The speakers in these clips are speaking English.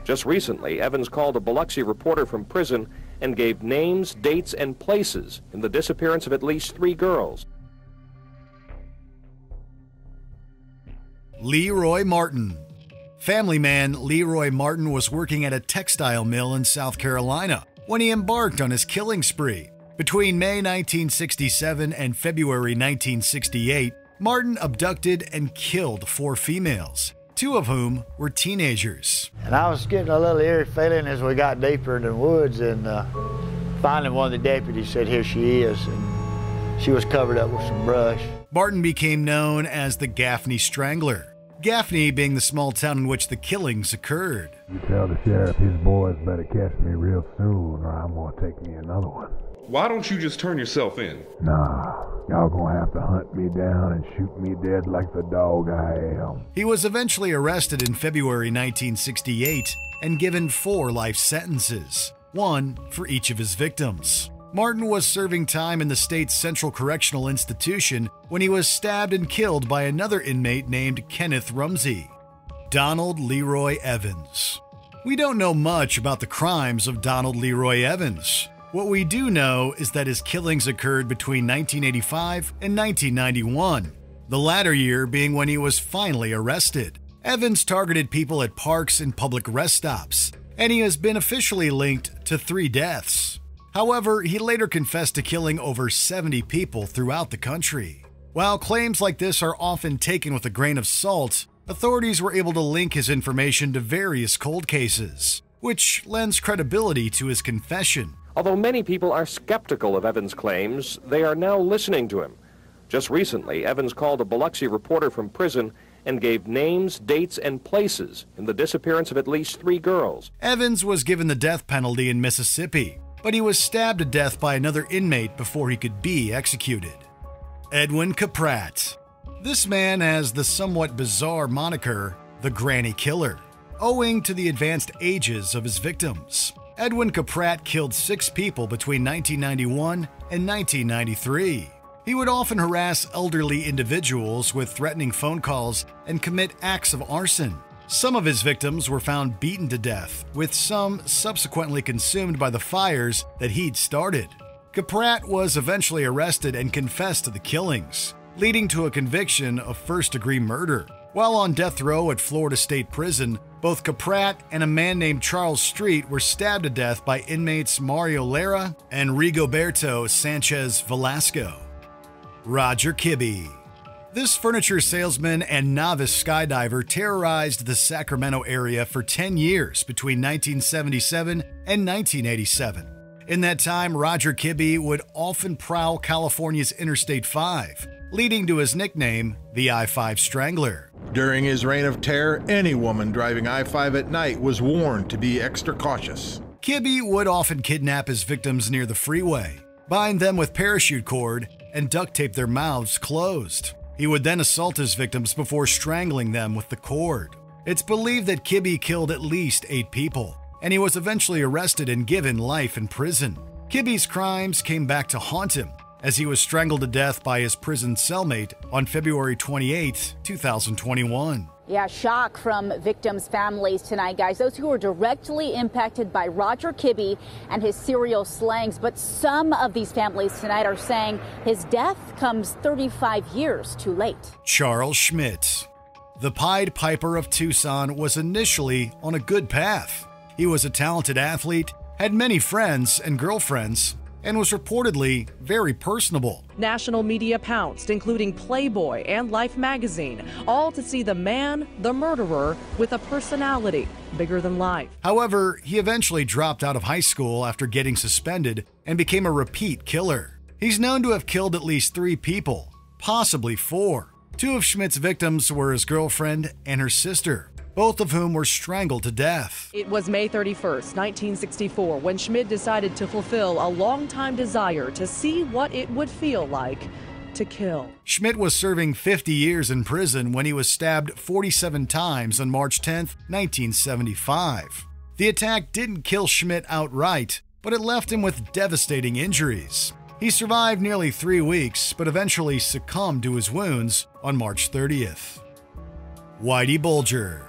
Just recently, Evans called a Biloxi reporter from prison and gave names, dates, and places in the disappearance of at least 3 girls. Leroy Martin. Family man Leroy Martin was working at a textile mill in South Carolina when he embarked on his killing spree. Between May 1967 and February 1968, Martin abducted and killed 4 females, 2 of whom were teenagers. And I was getting a little eerie feeling as we got deeper into the woods, and finally one of the deputies said, "Here she is," and she was covered up with some brush. Martin became known as the Gaffney Strangler, Gaffney being the small town in which the killings occurred. You tell the sheriff his boys better catch me real soon, or I'm gonna take me another one. Why don't you just turn yourself in? Nah, y'all gonna have to hunt me down and shoot me dead like the dog I am. He was eventually arrested in February 1968 and given 4 life sentences, 1 for each of his victims. Martin was serving time in the state's Central Correctional Institution when he was stabbed and killed by another inmate named Kenneth Rumsey. Donald Leroy Evans. We don't know much about the crimes of Donald Leroy Evans. What we do know is that his killings occurred between 1985 and 1991, the latter year being when he was finally arrested. Evans targeted people at parks and public rest stops, and he has been officially linked to 3 deaths. However, he later confessed to killing over 70 people throughout the country. While claims like this are often taken with a grain of salt, authorities were able to link his information to various cold cases, which lends credibility to his confession. Although many people are skeptical of Evans' claims, they are now listening to him. Just recently, Evans called a Biloxi reporter from prison and gave names, dates, and places in the disappearance of at least 3 girls. Evans was given the death penalty in Mississippi, but he was stabbed to death by another inmate before he could be executed. Edwin Kaprat. This man has the somewhat bizarre moniker, the Granny Killer, owing to the advanced ages of his victims. Edwin Kaprat killed 6 people between 1991 and 1993. He would often harass elderly individuals with threatening phone calls and commit acts of arson. Some of his victims were found beaten to death, with some subsequently consumed by the fires that he'd started. Kaprat was eventually arrested and confessed to the killings, leading to a conviction of first-degree murder. While on death row at Florida State Prison, both Kaprat and a man named Charles Street were stabbed to death by inmates Mario Lara and Rigoberto Sanchez Velasco. Roger Kibbe. This furniture salesman and novice skydiver terrorized the Sacramento area for 10 years between 1977 and 1987. In that time, Roger Kibbe would often prowl California's Interstate 5, leading to his nickname, the I-5 Strangler. During his reign of terror, any woman driving I-5 at night was warned to be extra cautious. Kibbe would often kidnap his victims near the freeway, bind them with parachute cord, and duct tape their mouths closed. He would then assault his victims before strangling them with the cord. It's believed that Kibbe killed at least 8 people, and he was eventually arrested and given life in prison. Kibbe's crimes came back to haunt him, as he was strangled to death by his prison cellmate on February 28, 2021. Yeah, shock from victims' families tonight, guys. Those who were directly impacted by Roger Kibbe and his serial slayings. But some of these families tonight are saying his death comes 35 years too late. Charles Schmidt. The Pied Piper of Tucson was initially on a good path. He was a talented athlete, had many friends and girlfriends, and was reportedly very personable. National media pounced, including Playboy and Life magazine, all to see the man, the murderer, with a personality bigger than life. However, he eventually dropped out of high school after getting suspended and became a repeat killer. He's known to have killed at least 3 people, possibly 4. 2 of Schmidt's victims were his girlfriend and her sister, both of whom were strangled to death. It was May 31st, 1964, when Schmidt decided to fulfill a long-time desire to see what it would feel like to kill. Schmidt was serving 50 years in prison when he was stabbed 47 times on March 10, 1975. The attack didn't kill Schmidt outright, but it left him with devastating injuries. He survived nearly 3 weeks, but eventually succumbed to his wounds on March 30th. Whitey Bulger.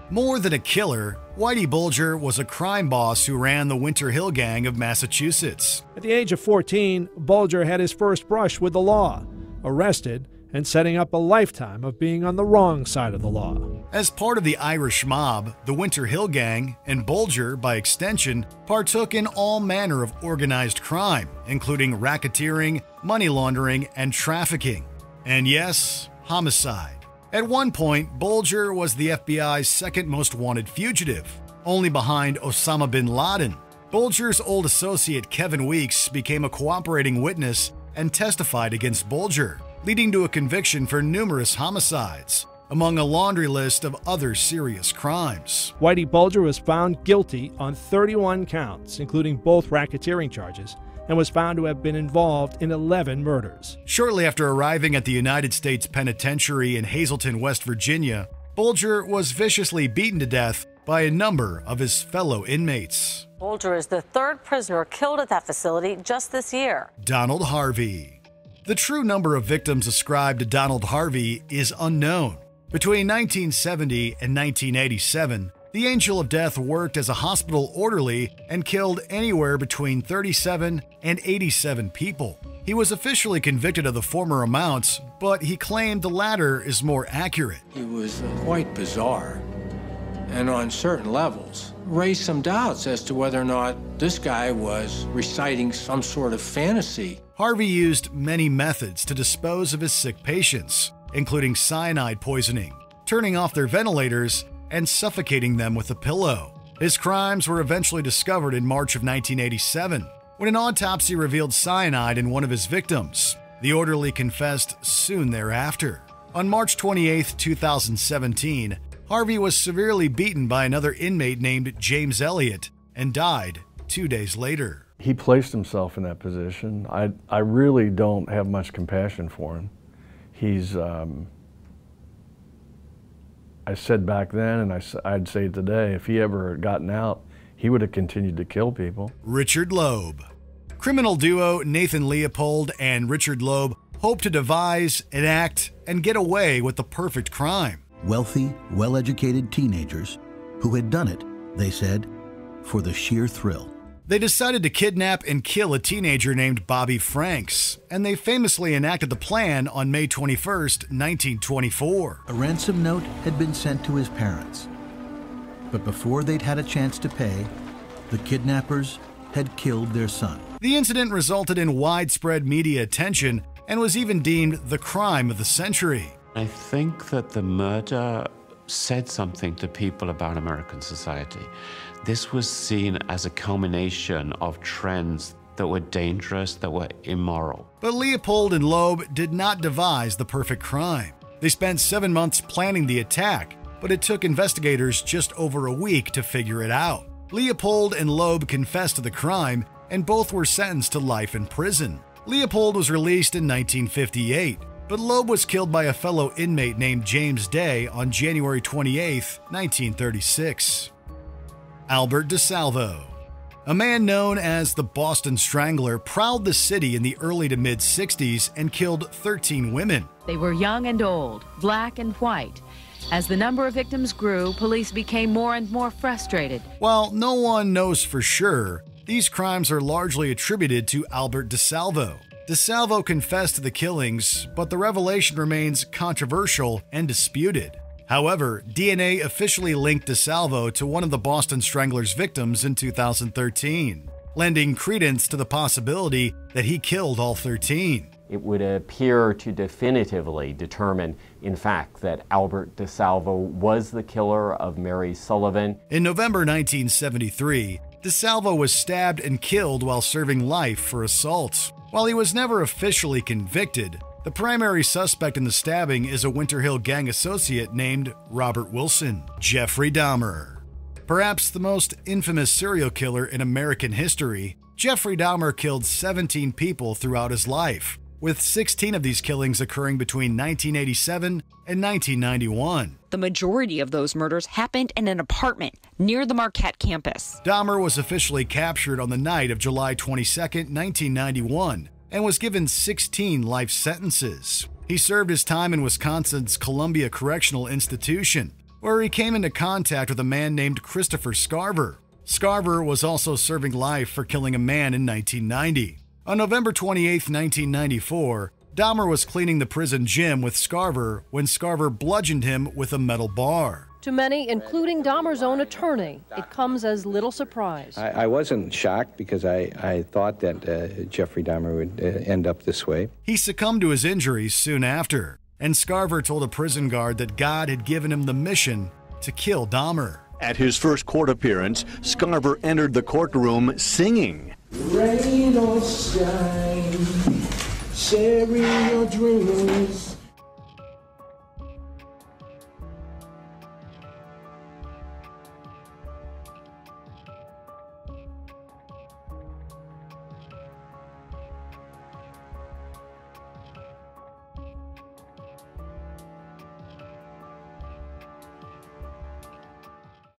More than a killer, Whitey Bulger was a crime boss who ran the Winter Hill Gang of Massachusetts. At the age of 14, Bulger had his first brush with the law, arrested and setting up a lifetime of being on the wrong side of the law. As part of the Irish mob, the Winter Hill Gang, and Bulger, by extension, partook in all manner of organized crime, including racketeering, money laundering, and trafficking. And yes, homicide. At one point, Bulger was the FBI's second most wanted fugitive, only behind Osama bin Laden. Bulger's old associate Kevin Weeks became a cooperating witness and testified against Bulger, leading to a conviction for numerous homicides, among a laundry list of other serious crimes. Whitey Bulger was found guilty on 31 counts, including both racketeering charges, and was found to have been involved in 11 murders. Shortly after arriving at the United States Penitentiary in Hazleton, West Virginia, Bulger was viciously beaten to death by a number of his fellow inmates. Bulger is the third prisoner killed at that facility just this year. Donald Harvey. The true number of victims ascribed to Donald Harvey is unknown. Between 1970 and 1987, the Angel of Death worked as a hospital orderly and killed anywhere between 37 and 87 people. He was officially convicted of the former amounts, but he claimed the latter is more accurate. He was quite bizarre, and on certain levels, raised some doubts as to whether or not this guy was reciting some sort of fantasy. Harvey used many methods to dispose of his sick patients, including cyanide poisoning, turning off their ventilators, and suffocating them with a pillow. His crimes were eventually discovered in March of 1987, when an autopsy revealed cyanide in one of his victims. The orderly confessed soon thereafter. On March 28, 2017, Harvey was severely beaten by another inmate named James Elliott and died 2 days later. He placed himself in that position. I really don't have much compassion for him. He's, I said back then, and I'd say today, if he ever had gotten out, he would have continued to kill people. Richard Lobe. Criminal duo Nathan Leopold and Richard Lobe hoped to devise, enact, and get away with the perfect crime. Wealthy, well-educated teenagers who had done it, they said, for the sheer thrill. They decided to kidnap and kill a teenager named Bobby Franks, and they famously enacted the plan on May 21, 1924. A ransom note had been sent to his parents, but before they'd had a chance to pay, the kidnappers had killed their son. The incident resulted in widespread media attention and was even deemed the crime of the century. I think that the murder said something to people about American society. This was seen as a culmination of trends that were dangerous, that were immoral. But Leopold and Lobe did not devise the perfect crime. They spent 7 months planning the attack, but it took investigators just over a week to figure it out. Leopold and Lobe confessed to the crime, and both were sentenced to life in prison. Leopold was released in 1958, but Lobe was killed by a fellow inmate named James Day on January 28, 1936. Albert DeSalvo. A man known as the Boston Strangler prowled the city in the early to mid-60s and killed 13 women. They were young and old, black and white. As the number of victims grew, police became more and more frustrated. While no one knows for sure, these crimes are largely attributed to Albert DeSalvo. DeSalvo confessed to the killings, but the revelation remains controversial and disputed. However, DNA officially linked DeSalvo to one of the Boston Strangler's victims in 2013, lending credence to the possibility that he killed all 13. It would appear to definitively determine, in fact, that Albert DeSalvo was the killer of Mary Sullivan. In November 1973, DeSalvo was stabbed and killed while serving life for assault. While he was never officially convicted, the primary suspect in the stabbing is a Winter Hill Gang associate named Robert Wilson. Jeffrey Dahmer. Perhaps the most infamous serial killer in American history, Jeffrey Dahmer killed 17 people throughout his life, with 16 of these killings occurring between 1987 and 1991. The majority of those murders happened in an apartment near the Marquette campus. Dahmer was officially captured on the night of July 22, 1991, and was given 16 life sentences. He served his time in Wisconsin's Columbia Correctional Institution, where he came into contact with a man named Christopher Scarver. Scarver was also serving life for killing a man in 1990. On November 28, 1994, Dahmer was cleaning the prison gym with Scarver when Scarver bludgeoned him with a metal bar. To many, including Dahmer's own attorney, it comes as little surprise. I wasn't shocked because I thought that Jeffrey Dahmer would end up this way. He succumbed to his injuries soon after, and Scarver told a prison guard that God had given him the mission to kill Dahmer. At his first court appearance, Scarver entered the courtroom singing. Rain or shine, sharing your dreams.